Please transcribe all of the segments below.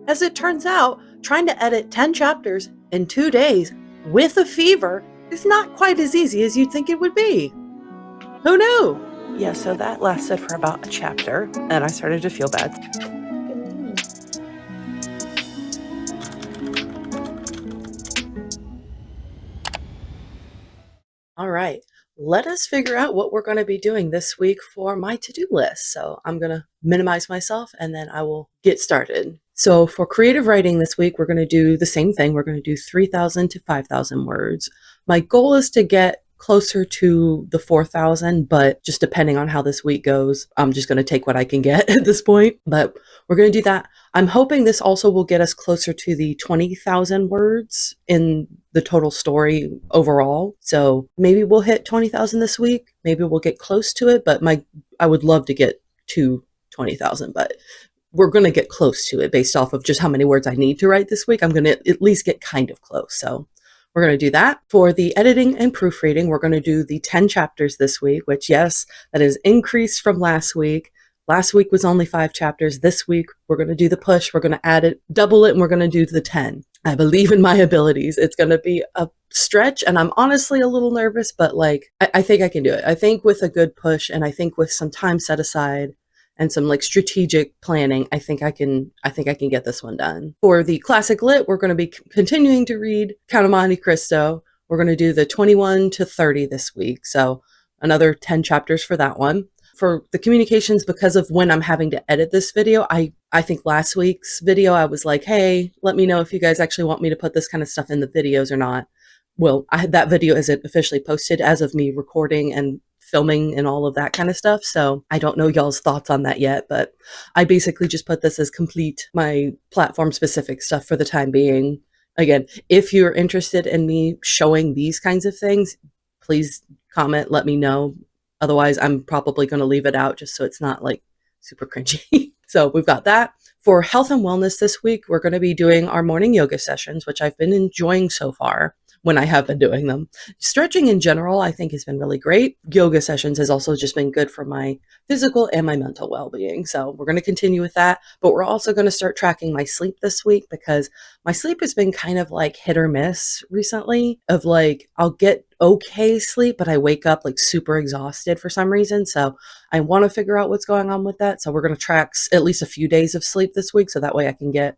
As it turns out, trying to edit 10 chapters in 2 days with a fever is not quite as easy as you'd think it would be. Who knew? Yeah, so that lasted for about a chapter, and I started to feel bad. All right, let us figure out what we're going to be doing this week for my to-do list. So I'm going to minimize myself and then I will get started. So for creative writing this week, we're going to do the same thing. We're going to do 3,000 to 5,000 words. My goal is to get closer to the 4,000, but just depending on how this week goes, I'm just going to take what I can get at this point. But we're going to do that. I'm hoping this also will get us closer to the 20,000 words in the total story overall. So maybe we'll hit 20,000 this week. Maybe we'll get close to it, but I would love to get to 20,000, but we're going to get close to it based off of just how many words I need to write this week. I'm going to at least get kind of close. So we're going to do that. For the editing and proofreading, we're going to do the 10 chapters this week, which, yes, that is increased from last week. Last week was only 5 chapters. This week, we're going to do the push. We're going to add it, double it, and we're going to do the 10. I believe in my abilities. It's going to be a stretch, and I'm honestly a little nervous, but I think I can do it. I think with a good push, and I think with some time set aside, and some strategic planning, I think I can get this one done. For the classic lit, we're going to be continuing to read Count of Monte Cristo. We're going to do the 21 to 30 this week. So another 10 chapters for that one. For the communications, because of when I'm having to edit this video, I think last week's video, I was like, hey, let me know if you guys actually want me to put this kind of stuff in the videos or not. Well, that video isn't officially posted as of me recording and filming and all of that kind of stuff. So I don't know y'all's thoughts on that yet, but I basically just put this as complete my platform specific stuff for the time being. Again, if you're interested in me showing these kinds of things, please comment, let me know. Otherwise, I'm probably going to leave it out just so it's not super cringy. So we've got that. For health and wellness this week, we're going to be doing our morning yoga sessions, which I've been enjoying so far when I have been doing them. Stretching in general, I think, has been really great. Yoga sessions has also just been good for my physical and my mental well-being. So we're going to continue with that, but we're also going to start tracking my sleep this week because my sleep has been kind of hit or miss recently of I'll get okay sleep, but I wake up super exhausted for some reason. So I want to figure out what's going on with that. So we're going to track at least a few days of sleep this week. So that way I can get,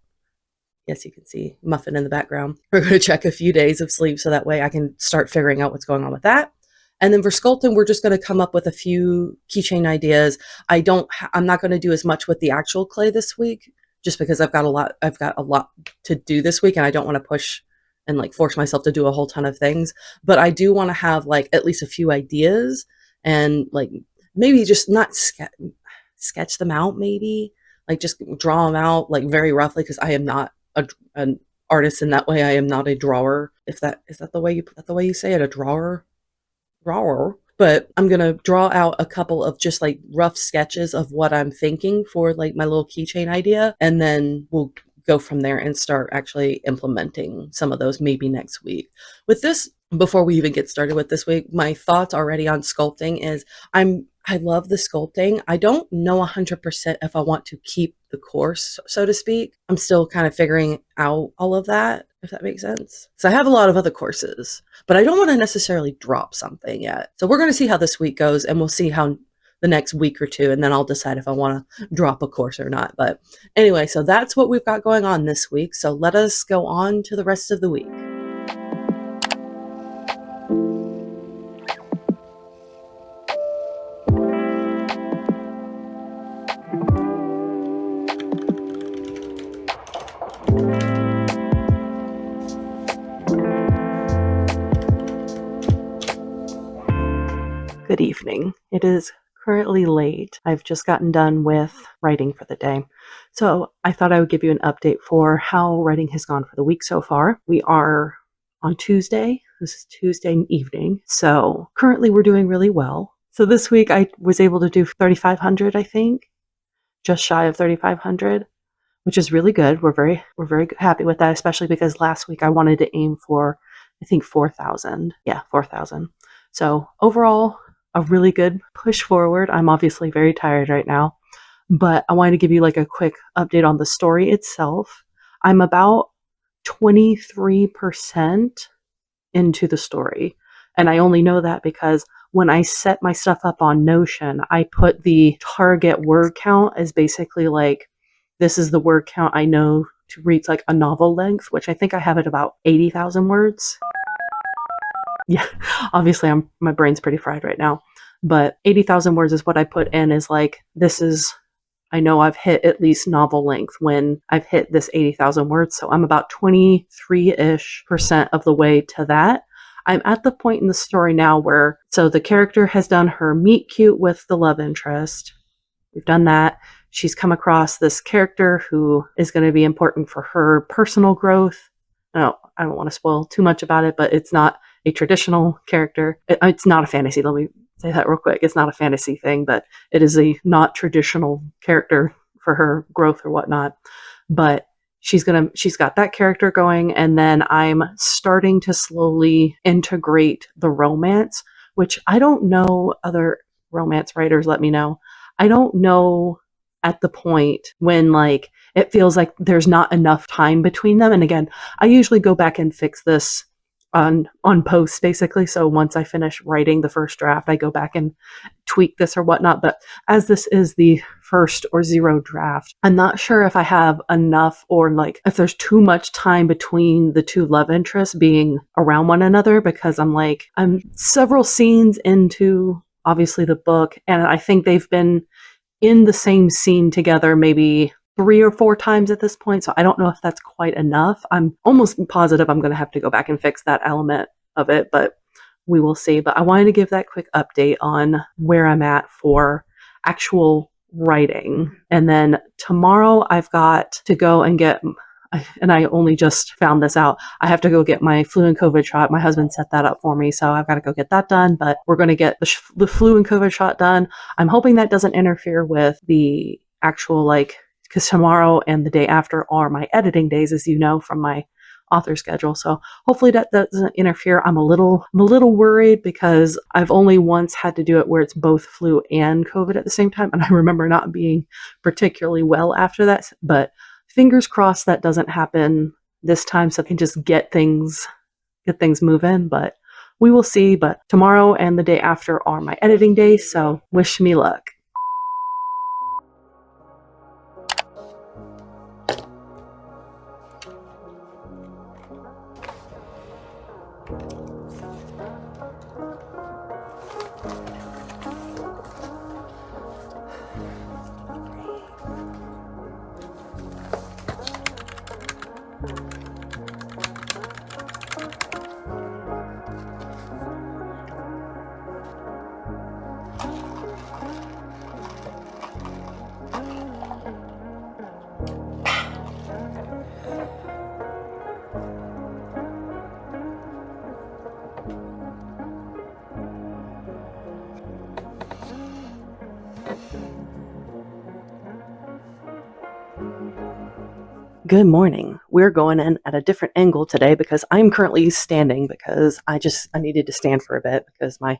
yes, you can see Muffin in the background. We're going to check a few days of sleep so that way I can start figuring out what's going on with that. And then for sculpting, we're just going to come up with a few keychain ideas. I'm not going to do as much with the actual clay this week just because I've got a lot to do this week and I don't want to push and force myself to do a whole ton of things. But I do want to have at least a few ideas and maybe just not sketch them out, maybe just draw them out very roughly because I am not an artist in that way. I am not a drawer. Is that the way you say it? A drawer. But I'm gonna draw out a couple of just rough sketches of what I'm thinking for my little keychain idea, and then we'll go from there and start actually implementing some of those maybe next week. With this, before we even get started with this week, my thoughts already on sculpting is I love the sculpting. I don't know 100% if I want to keep the course, so to speak. I'm still kind of figuring out all of that, if that makes sense. So I have a lot of other courses, but I don't want to necessarily drop something yet. So we're going to see how this week goes, and we'll see how the next week or two, and then I'll decide if I want to drop a course or not. But anyway, so that's what we've got going on this week. So let us go on to the rest of the week. Good evening. It is currently late. I've just gotten done with writing for the day. So I thought I would give you an update for how writing has gone for the week so far. We are on Tuesday. This is Tuesday evening. So currently we're doing really well. So this week I was able to do 3,500, I think, just shy of 3,500, which is really good. We're very happy with that, especially because last week I wanted to aim for, I think, 4,000. Yeah, 4,000. So overall, a really good push forward. I'm obviously very tired right now, but I wanted to give you a quick update on the story itself. I'm about 23% into the story. And I only know that because when I set my stuff up on Notion, I put the target word count as basically like, this is the word count I know to reach like a novel length, which I think I have at about 80,000 words. Yeah, obviously my brain's pretty fried right now, but 80,000 words is what I put in as like, this is, I know I've hit at least novel length when I've hit this 80,000 words. So I'm about 23-ish% of the way to that. I'm at the point in the story now where, so the character has done her meet cute with the love interest. We've done that. She's come across this character who is going to be important for her personal growth. No, I don't want to spoil too much about it, but it's not a traditional character. It's not a fantasy. Let me say that real quick. It's not a fantasy thing, but it is a not traditional character for her growth or whatnot. But she's got that character going, and then I'm starting to slowly integrate the romance, which I don't know, other romance writers let me know. I don't know at the point when like it feels like there's not enough time between them. And again, I usually go back and fix this on posts basically. So once I finish writing the first draft, I go back and tweak this or whatnot. But as this is the first or zero draft, I'm not sure if I have enough or like if there's too much time between the two love interests being around one another, because I'm several scenes into obviously the book, and I think they've been in the same scene together maybe 3 or 4 times at this point. So I don't know if that's quite enough. I'm almost positive I'm going to have to go back and fix that element of it, but we will see. But I wanted to give that quick update on where I'm at for actual writing. And then tomorrow I've got to go and get, and I only just found this out, I have to go get my flu and COVID shot. My husband set that up for me, so I've got to go get that done. But we're going to get the flu and COVID shot done. I'm hoping that doesn't interfere with the actual, like, because tomorrow and the day after are my editing days, as you know, from my author schedule. So hopefully that doesn't interfere. I'm a little worried because I've only once had to do it where it's both flu and COVID at the same time. And I remember not being particularly well after that, but fingers crossed that doesn't happen this time, so I can just get things moving, but we will see. But tomorrow and the day after are my editing days, so wish me luck. Good morning. We're going in at a different angle today because I'm currently standing because I needed to stand for a bit because my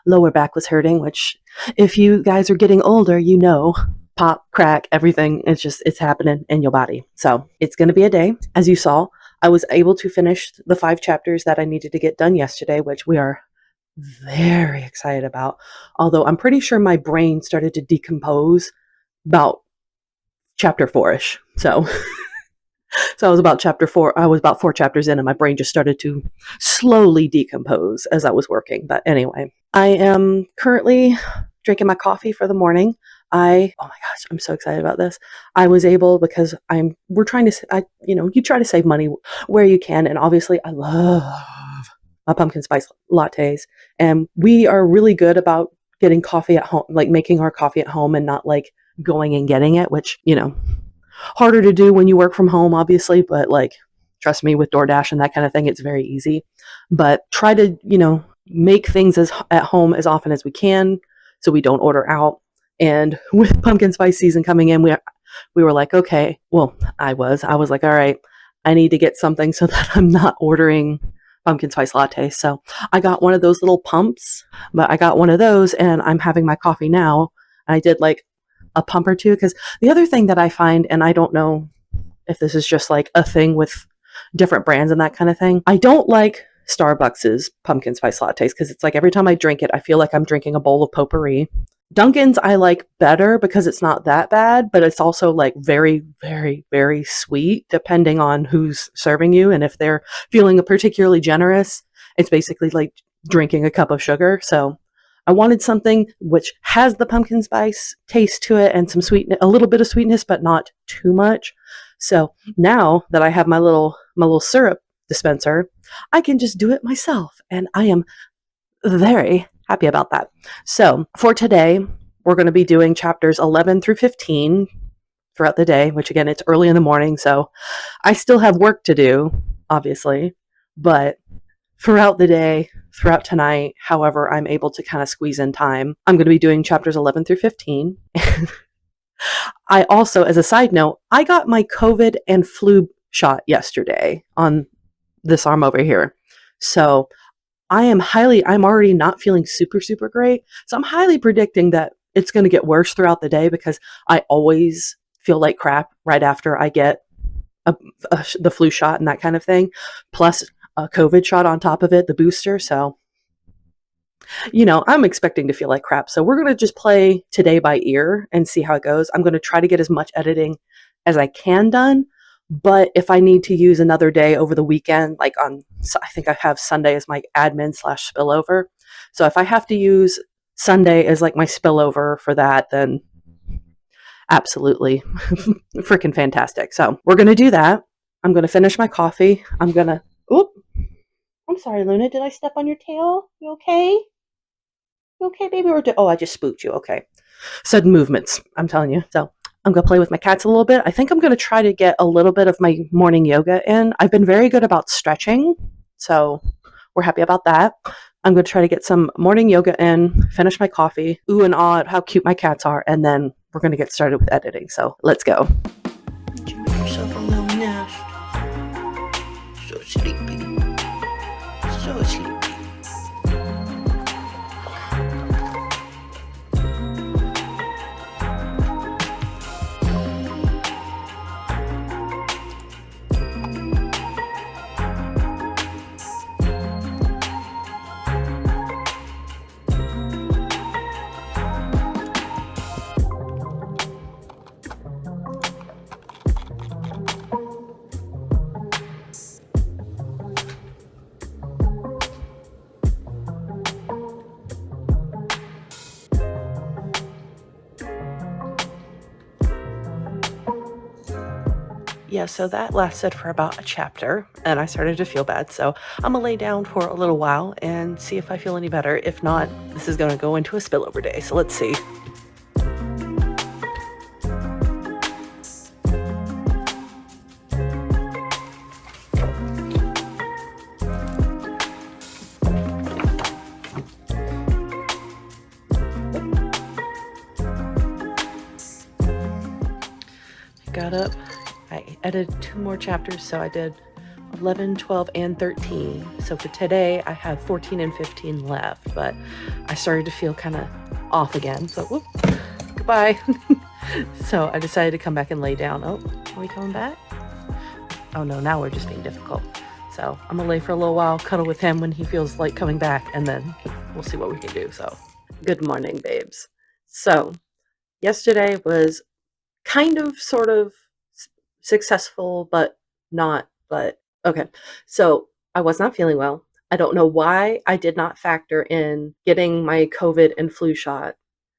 lower back was hurting, which if you guys are getting older, you know, pop, crack, everything. It's happening in your body. So it's going to be a day. As you saw, I was able to finish the 5 chapters that I needed to get done yesterday, which we are very excited about. Although I'm pretty sure my brain started to decompose about chapter 4-ish. So I was about chapter 4. I was about 4 chapters in, and my brain just started to slowly decompose as I was working. But anyway, I am currently drinking my coffee for the morning. Oh my gosh, I'm so excited about this. I was able, because we're trying to, you try to save money where you can. And obviously I love my pumpkin spice lattes. And we are really good about getting coffee at home, like making our coffee at home and not like going and getting it, which, harder to do when you work from home, obviously, but like, trust me, with DoorDash and that kind of thing, it's very easy. But try to, make things at home as often as we can so we don't order out. And with pumpkin spice season coming in, we were like, okay, well, I was like, all right, I need to get something so that I'm not ordering pumpkin spice lattes. So I got one of those little pumps, but I got one of those and I'm having my coffee now. I did like a pump or two, because the other thing that I find, and I don't know if this is just like a thing with different brands and that kind of thing. I don't like Starbucks's pumpkin spice lattes because it's like every time I drink it, I feel like I'm drinking a bowl of potpourri. Dunkin's I like better because it's not that bad, but it's also like very, very, very sweet depending on who's serving you. And if they're feeling particularly generous, it's basically like drinking a cup of sugar. So I wanted something which has the pumpkin spice taste to it and some sweetness, a little bit of sweetness, but not too much. So now that I have my little syrup dispenser, I can just do it myself, and I am very happy about that. So for today, we're going to be doing chapters 11 through 15 throughout the day, which again, it's early in the morning, so I still have work to do, obviously, but throughout the day, throughout tonight, however I'm able to kind of squeeze in time, I'm going to be doing chapters 11 through 15. I also, as a side note, I got my COVID and flu shot yesterday on this arm over here. So I'm already not feeling super, super great. So I'm highly predicting that it's going to get worse throughout the day because I always feel like crap right after I get the flu shot and that kind of thing, plus a COVID shot on top of it, the booster. So, I'm expecting to feel like crap. So we're going to just play today by ear and see how it goes. I'm going to try to get as much editing as I can done. But if I need to use another day over the weekend, I think I have Sunday as my admin / spillover. So if I have to use Sunday as like my spillover for that, then absolutely freaking fantastic. So we're going to do that. I'm going to finish my coffee. I'm sorry, Luna. Did I step on your tail? You okay? You okay, baby? I just spooked you. Okay. Sudden movements, I'm telling you. So I'm going to play with my cats a little bit. I think I'm going to try to get a little bit of my morning yoga in. I've been very good about stretching, so we're happy about that. I'm going to try to get some morning yoga in, finish my coffee, ooh and ah at how cute my cats are, and then we're going to get started with editing. So let's go. Did you make yourself a little nest? So sleepy. So sleepy. Yeah, so that lasted for about a chapter, and I started to feel bad. So I'm gonna lay down for a little while and see if I feel any better. If not, this is gonna go into a spillover day. So let's see. I got up. I edited 2 more chapters, so I did 11, 12, and 13. So for today, I have 14 and 15 left, but I started to feel kind of off again. So, whoop, goodbye. So I decided to come back and lay down. Oh, are we coming back? Oh no, now we're just being difficult. So I'm gonna lay for a little while, cuddle with him when he feels like coming back, and then we'll see what we can do. So, good morning, babes. So, yesterday was kind of, sort of successful, but not, but okay. So I was not feeling well. I don't know why I did not factor in getting my COVID and flu shot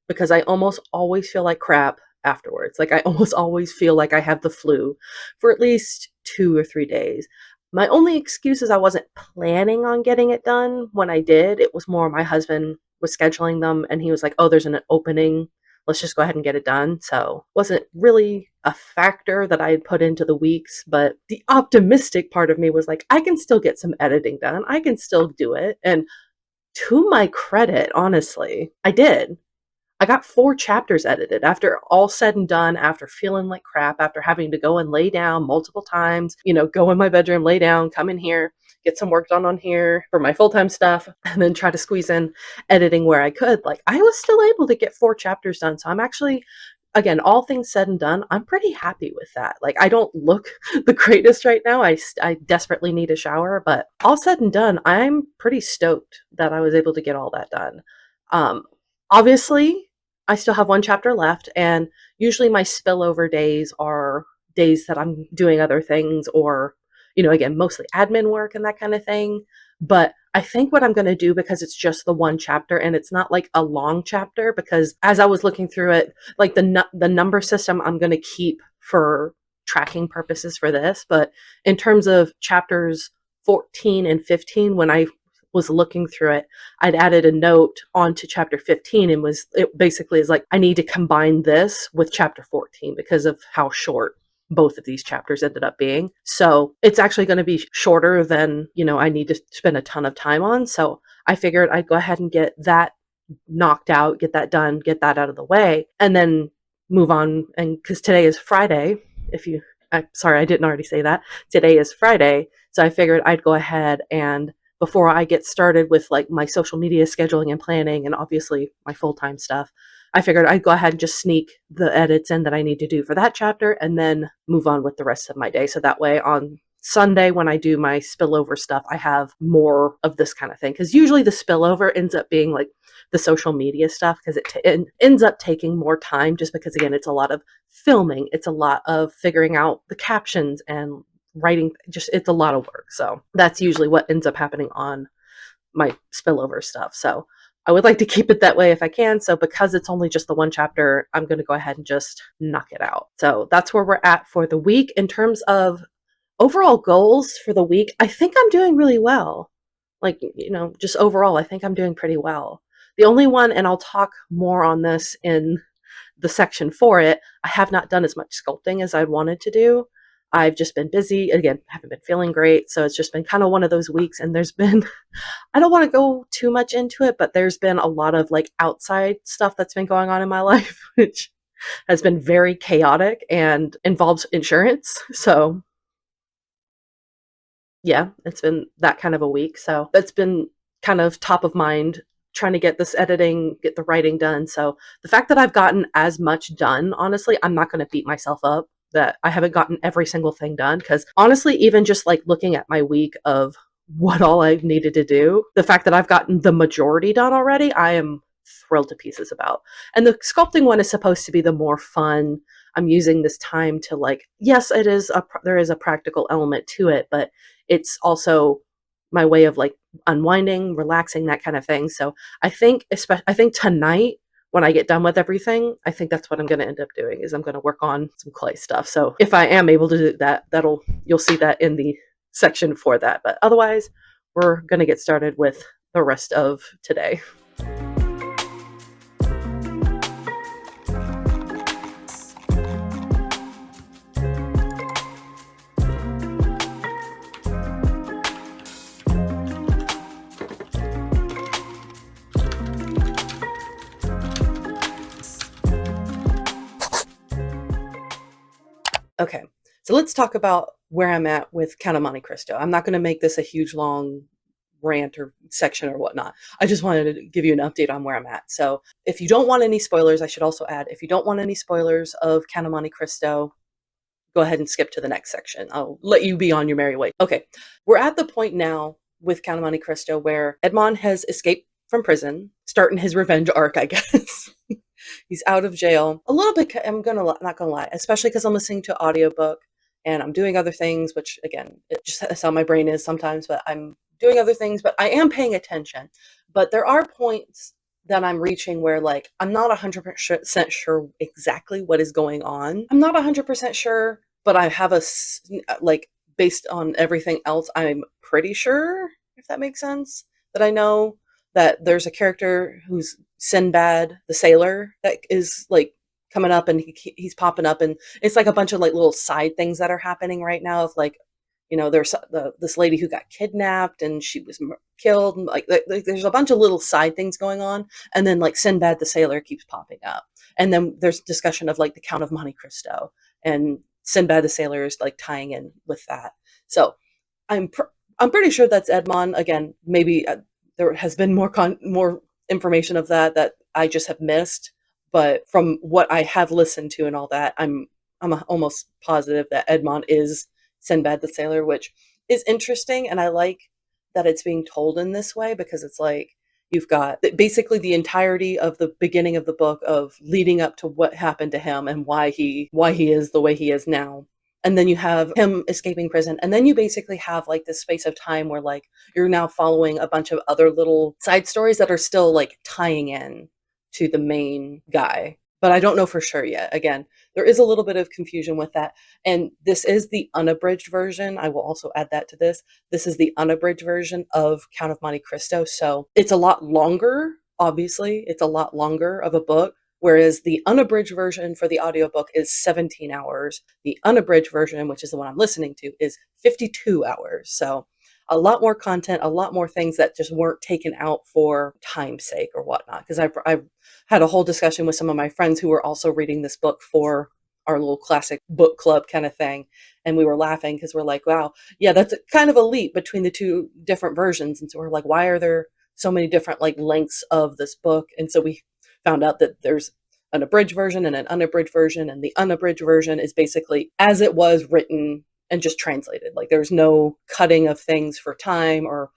because I almost always feel like crap afterwards. Like I almost always feel like I have the flu for at least 2 or 3 days. My only excuse is I wasn't planning on getting it done when I did. It was more my husband was scheduling them and he was like, "Oh, there's an opening. Let's just go ahead and get it done." So wasn't really a factor that I had put into the weeks, but the optimistic part of me was like, I can still get some editing done. I can still do it. And to my credit, honestly, I did. I got 4 chapters edited after all said and done, after feeling like crap, after having to go and lay down multiple times, go in my bedroom, lay down, come in here, get some work done on here for my full-time stuff, and then try to squeeze in editing where I could. Like I was still able to get 4 chapters done. So I'm actually again, all things said and done, I'm pretty happy with that. Like, I don't look the greatest right now. I desperately need a shower, but all said and done, I'm pretty stoked that I was able to get all that done. Um, Obviously, I still have one chapter left, and usually my spillover days are days that I'm doing other things or, again, mostly admin work and that kind of thing. But I think what I'm going to do, because it's just the one chapter and it's not like a long chapter, because as I was looking through it, like the number system I'm going to keep for tracking purposes for this, but in terms of chapters 14 and 15, when I was looking through it, I'd added a note onto chapter 15, and it basically is like, I need to combine this with chapter 14 because of how short both of these chapters ended up being. So it's actually going to be shorter than, I need to spend a ton of time on. So I figured I'd go ahead and get that knocked out, get that done, get that out of the way, and then move on. And because today is Friday, sorry, I didn't already say that. Today is Friday. So I figured I'd go ahead and before I get started with like my social media scheduling and planning and obviously my full-time stuff, I figured I'd go ahead and just sneak the edits in that I need to do for that chapter and then move on with the rest of my day. So that way on Sunday, when I do my spillover stuff, I have more of this kind of thing. Because usually the spillover ends up being like the social media stuff, because it ends up taking more time just because, again, it's a lot of filming. It's a lot of figuring out the captions and writing. It's a lot of work. So that's usually what ends up happening on my spillover stuff. So I would like to keep it that way if I can. So because it's only just the one chapter, I'm going to go ahead and just knock it out. So that's where we're at for the week. In terms of overall goals for the week, I think I'm doing really well. Like, just overall, I think I'm doing pretty well. The only one, and I'll talk more on this in the section for it, I have not done as much sculpting as I wanted to do. I've just been busy. Again, haven't been feeling great. So it's just been kind of one of those weeks. And there's been, I don't want to go too much into it, but there's been a lot of like outside stuff that's been going on in my life, which has been very chaotic and involves insurance. So yeah, it's been that kind of a week. So that's been kind of top of mind, trying to get this editing, get the writing done. So the fact that I've gotten as much done, honestly, I'm not going to beat myself up that I haven't gotten every single thing done. Because honestly, even just like looking at my week of what all I've needed to do, the fact that I've gotten the majority done already, I am thrilled to pieces about. And the sculpting one is supposed to be the more fun. I'm using this time to like, yes, there is a practical element to it, but it's also my way of like unwinding, relaxing, that kind of thing. So I think tonight when I get done with everything, I think that's what I'm going to end up doing is I'm going to work on some clay stuff. So if I am able to do that, you'll see that in the section for that. But otherwise, we're going to get started with the rest of today. Okay, so let's talk about where I'm at with Count of Monte Cristo. I'm not going to make this a huge long rant or section or whatnot. I just wanted to give you an update on where I'm at. So if you don't want any spoilers, I should also add, if you don't want any spoilers of Count of Monte Cristo, go ahead and skip to the next section. I'll let you be on your merry way. Okay, we're at the point now with Count of Monte Cristo where Edmond has escaped from prison, starting his revenge arc, I guess. He's out of jail a little bit. Not gonna lie, especially because I'm listening to audiobook and I'm doing other things, which again, it just that's how my brain is sometimes, but I'm doing other things, but I am paying attention. But there are points that I'm reaching where like, I'm not 100% sure exactly what is going on. I'm not 100% sure, but I have like, based on everything else, I'm pretty sure, if that makes sense, that I know that there's a character who's Sinbad the sailor that is like coming up, and he's popping up, and it's like a bunch of like little side things that are happening right now of like, there's this lady who got kidnapped and she was killed, and like there's a bunch of little side things going on, and then like Sinbad the sailor keeps popping up, and then there's discussion of like the Count of Monte Cristo, and Sinbad the sailor is like tying in with that. So I'm pretty sure that's Edmond. Again, maybe there has been more information of that I just have missed. but from what I have listened to and all that, I'm almost positive that Edmond is Sinbad the Sailor, which is interesting, and I like that it's being told in this way because it's like you've got basically the entirety of the beginning of the book of leading up to what happened to him and why he is the way he is now. And then you have him escaping prison, and then you basically have like this space of time where like you're now following a bunch of other little side stories that are still like tying in to the main guy. But I don't know for sure yet. Again, there is a little bit of confusion with that. And this is the unabridged version. I will also add that to this. This is the unabridged version of Count of Monte Cristo. So it's a lot longer, obviously. It's a lot longer of a book. Whereas the unabridged version for the audiobook is 17 hours. The unabridged version, which is the one I'm listening to, is 52 hours. So a lot more content, a lot more things that just weren't taken out for time's sake or whatnot. Because I've had a whole discussion with some of my friends who were also reading this book for our little classic book club kind of thing. And we were laughing because we're like, wow, yeah, that's kind of a leap between the two different versions. And so we're like, why are there so many different like lengths of this book? And so we found out that there's an abridged version and an unabridged version. And the unabridged version is basically as it was written and just translated. Like there's no cutting of things for time or,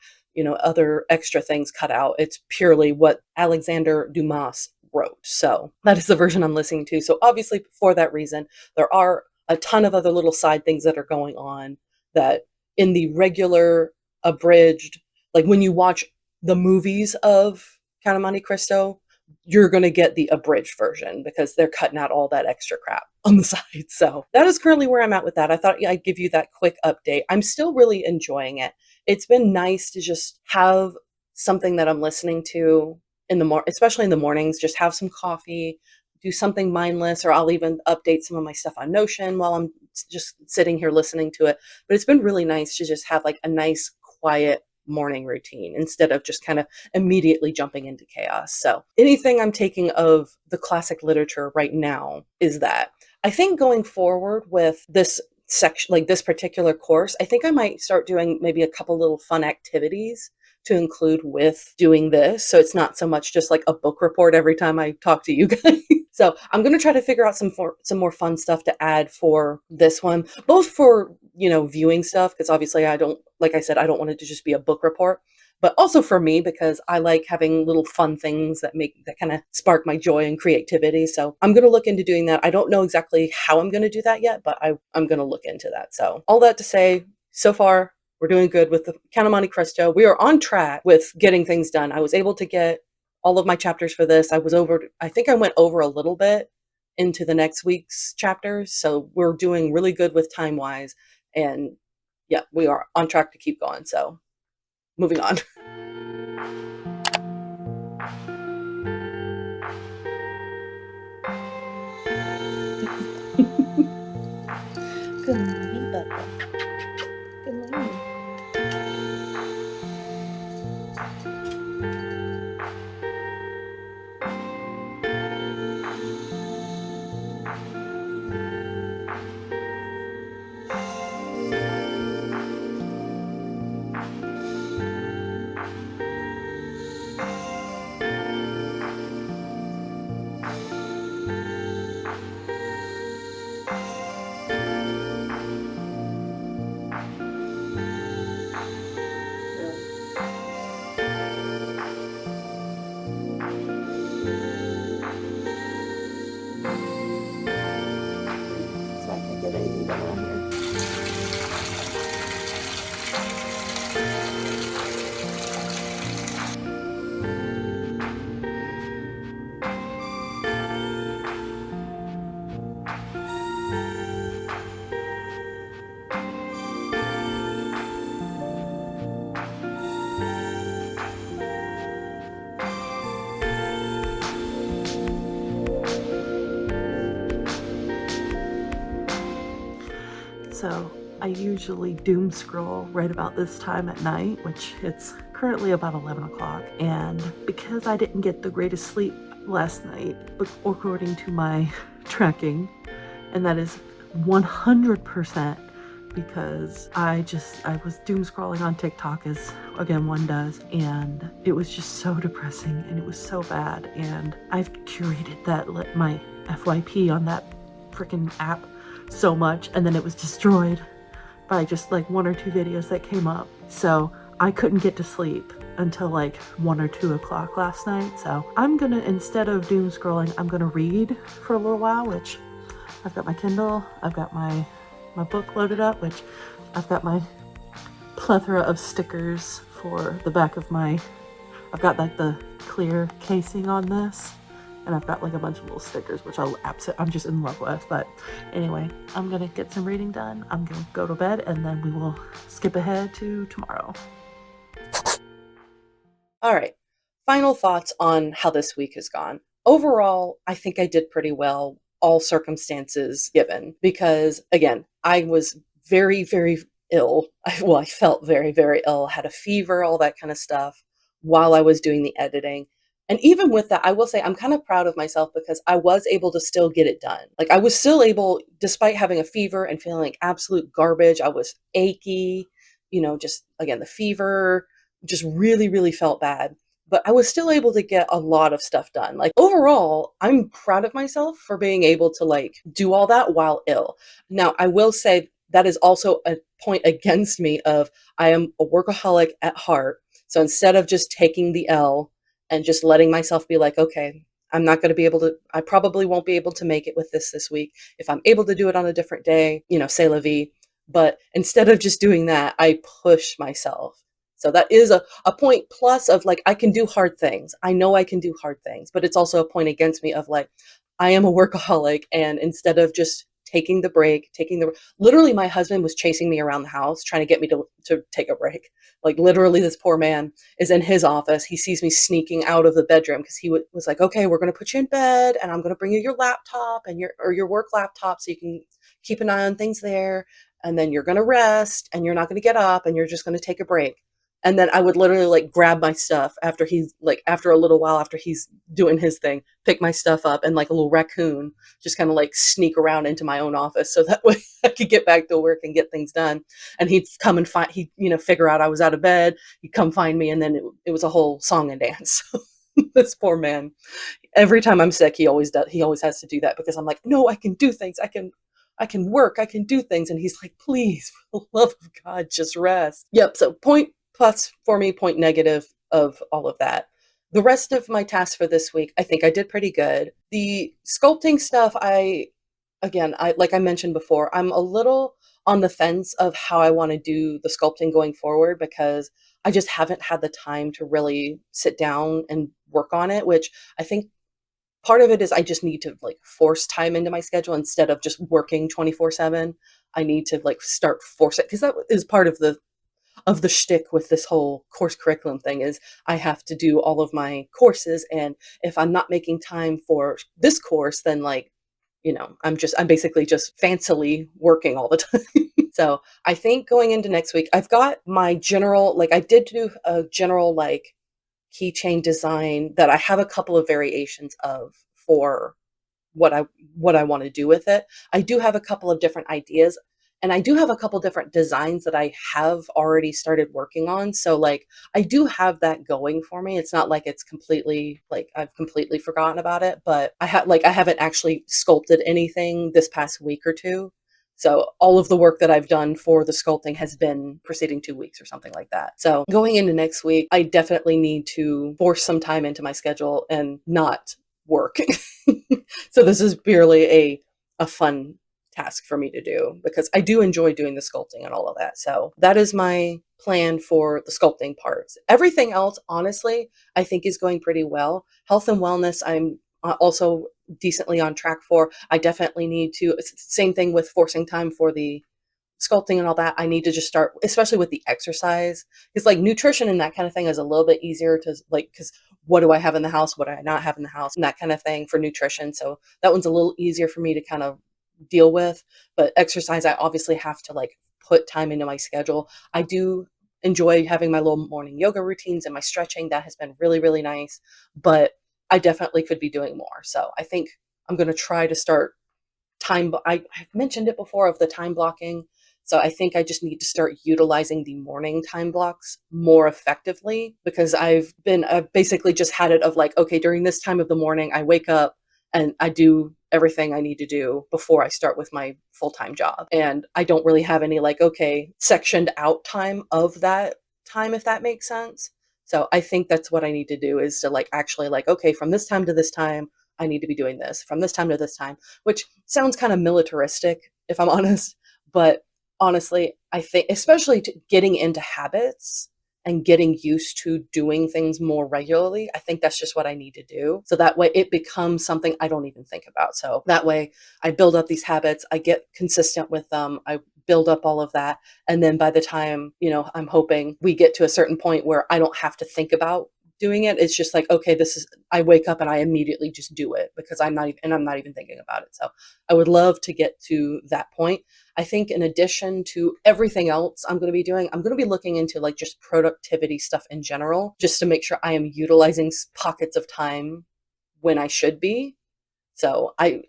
other extra things cut out. It's purely what Alexander Dumas wrote. So that is the version I'm listening to. So obviously for that reason, there are a ton of other little side things that are going on that in the regular abridged, like when you watch the movies of Count of Monte Cristo, you're going to get the abridged version because they're cutting out all that extra crap on the side. So that is currently where I'm at with that. I thought I'd give you that quick update. I'm still really enjoying it. It's been nice to just have something that I'm listening to especially in the mornings, just have some coffee, do something mindless, or I'll even update some of my stuff on Notion while I'm just sitting here listening to it. But it's been really nice to just have like a nice, quiet morning routine instead of just kind of immediately jumping into chaos. So anything I'm taking of the classic literature right now is that. I think going forward with this section, like this particular course, I think I might start doing maybe a couple little fun activities to include with doing this. So it's not so much just like a book report every time I talk to you guys. So I'm going to try to figure out some more fun stuff to add for this one, both for, viewing stuff, because obviously like I said, I don't want it to just be a book report, but also for me, because I like having little fun things that kind of spark my joy and creativity. So I'm going to look into doing that. I don't know exactly how I'm going to do that yet, but I'm going to look into that. So all that to say, so far, we're doing good with the Count of Monte Cristo. We are on track with getting things done. I was able to get all of my chapters for this. I think I went over a little bit into the next week's chapters. So we're doing really good with time-wise. And yeah, we are on track to keep going. So moving on. Good morning, Bubba. Good morning. So I can't get anything done around here. So I usually doom scroll right about this time at night, which it's currently about 11 o'clock. And because I didn't get the greatest sleep last night, according to my tracking, and that is 100% because I was doom scrolling on TikTok, as again one does, and it was just so depressing and it was so bad. And I've curated my FYP on that freaking app so much, and then it was destroyed by just like 1 or 2 videos that came up. So I couldn't get to sleep until like 1 or 2 o'clock last night. So I'm gonna, instead of doom scrolling, I'm gonna read for a little while, which I've got my Kindle, I've got my book loaded up, which I've got my plethora of stickers for the back of I've got like the clear casing on this, and I've got like a bunch of little stickers, which I'm just in love with. But anyway, I'm gonna get some reading done. I'm gonna go to bed, and then we will skip ahead to tomorrow. All right. Final thoughts on how this week has gone. Overall, I think I did pretty well, all circumstances given, because again, I was very, very ill. I felt very, very ill, had a fever, all that kind of stuff while I was doing the editing. And even with that, I will say I'm kind of proud of myself because I was able to still get it done. Like I was still able, despite having a fever and feeling like absolute garbage, I was achy, just again, the fever just really, really felt bad. But I was still able to get a lot of stuff done. Like overall, I'm proud of myself for being able to like do all that while ill. Now, I will say that is also a point against me of I am a workaholic at heart. So instead of just taking the L and just letting myself be like, okay, I'm not going to be able to, I probably won't be able to make it with this week. If I'm able to do it on a different day, c'est la vie. But instead of just doing that, I push myself. So that is a point plus of like, I can do hard things. I know I can do hard things, but it's also a point against me of like, I am a workaholic. And instead of just taking the break, literally my husband was chasing me around the house, trying to get me to take a break. Like literally this poor man is in his office. He sees me sneaking out of the bedroom because he was like, okay, we're going to put you in bed and I'm going to bring you your laptop and your work laptop so you can keep an eye on things there. And then you're going to rest and you're not going to get up and you're just going to take a break. And then I would literally like grab my stuff after a little while after he's doing his thing, pick my stuff up and like a little raccoon, just kind of like sneak around into my own office. So that way I could get back to work and get things done. And he'd come and figure out I was out of bed. He'd come find me. And then it was a whole song and dance. This poor man, every time I'm sick, he always has to do that because I'm like, no, I can do things. I can work. I can do things. And he's like, please, for the love of God, just rest. Yep. So point plus for me, point negative of all of that. The rest of my tasks for this week, I think I did pretty good. The sculpting stuff, like I mentioned before, I'm a little on the fence of how I want to do the sculpting going forward because I just haven't had the time to really sit down and work on it, which I think part of it is I just need to like force time into my schedule instead of just working 24/7. I need to like start forcing because that is part of the shtick with this whole course curriculum thing is I have to do all of my courses. And if I'm not making time for this course, then like, I'm basically just fancily working all the time. So I think going into next week, I've got my general, like I did do a general like keychain design that I have a couple of variations of for what I want to do with it. I do have a couple of different ideas. And I do have a couple different designs that I have already started working on. So like I do have that going for me. It's not like it's completely like I've completely forgotten about it, but I haven't actually sculpted anything this past week or two. So all of the work that I've done for the sculpting has been preceding 2 weeks or something like that. So going into next week, I definitely need to force some time into my schedule and not work. So this is purely a fun task for me to do because I do enjoy doing the sculpting and all of that. So that is my plan for the sculpting parts. Everything else, honestly, I think is going pretty well. Health and wellness, I'm also decently on track for. I definitely need to, same thing with forcing time for the sculpting and all that. I need to just start, especially with the exercise. It's like nutrition and that kind of thing is a little bit easier to like, because what do I have in the house? What do I not have in the house? And that kind of thing for nutrition. So that one's a little easier for me to kind of deal with. But exercise, I obviously have to like put time into my schedule. I do enjoy having my little morning yoga routines and my stretching. That has been really, really nice. But I definitely could be doing more. So I think I'm going to try to start I've mentioned it before of the time blocking. So I think I just need to start utilizing the morning time blocks more effectively, because I've basically just had it of like, okay, during this time of the morning, I wake up and I do everything I need to do before I start with my full-time job. And I don't really have any like, okay, sectioned out time of that time, if that makes sense. So I think that's what I need to do, is to like actually like, okay, from this time to this time, I need to be doing this. From this time to this time, which sounds kind of militaristic, if I'm honest. But honestly, I think, especially getting into habits and getting used to doing things more regularly, I think that's just what I need to do. So that way it becomes something I don't even think about. So that way I build up these habits, I get consistent with them, I build up all of that. And then by the time, I'm hoping we get to a certain point where I don't have to think about doing it. It's just like, okay, I wake up and I immediately just do it, because I'm not even thinking about it. So I would love to get to that point. I think in addition to everything else I'm going to be doing, I'm going to be looking into like just productivity stuff in general, just to make sure I am utilizing pockets of time when I should be. So I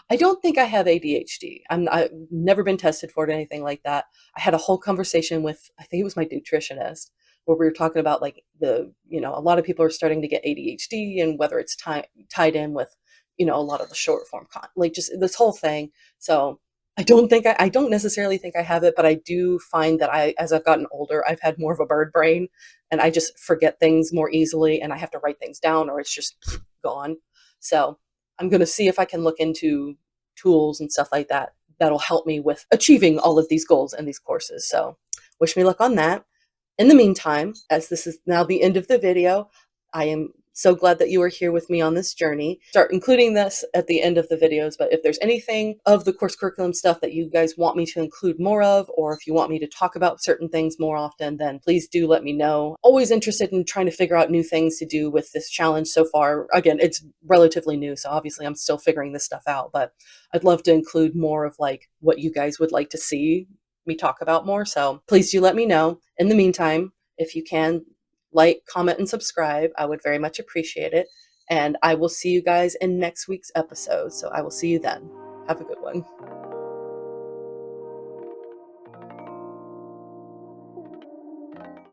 don't think I have ADHD. I've never been tested for it or anything like that. I had a whole conversation with, I think it was my nutritionist, where we were talking about like a lot of people are starting to get ADHD, and whether it's tied in with, a lot of the short form like just this whole thing. So I don't necessarily think I have it, but I do find that as I've gotten older, I've had more of a bird brain, and I just forget things more easily, and I have to write things down or it's just gone. So I'm going to see if I can look into tools and stuff like that that'll help me with achieving all of these goals and these courses. So wish me luck on that. In the meantime, as this is now the end of the video, I am so glad that you are here with me on this journey. Start including this at the end of the videos, but if there's anything of the course curriculum stuff that you guys want me to include more of, or if you want me to talk about certain things more often, then please do let me know. Always interested in trying to figure out new things to do with this challenge so far. Again, it's relatively new, so obviously I'm still figuring this stuff out, but I'd love to include more of like what you guys would like to see me talk about more. So please do let me know. In the meantime, if you can, like, comment, and subscribe, I would very much appreciate it. And I will see you guys in next week's episode. So I will see you then. Have a good one.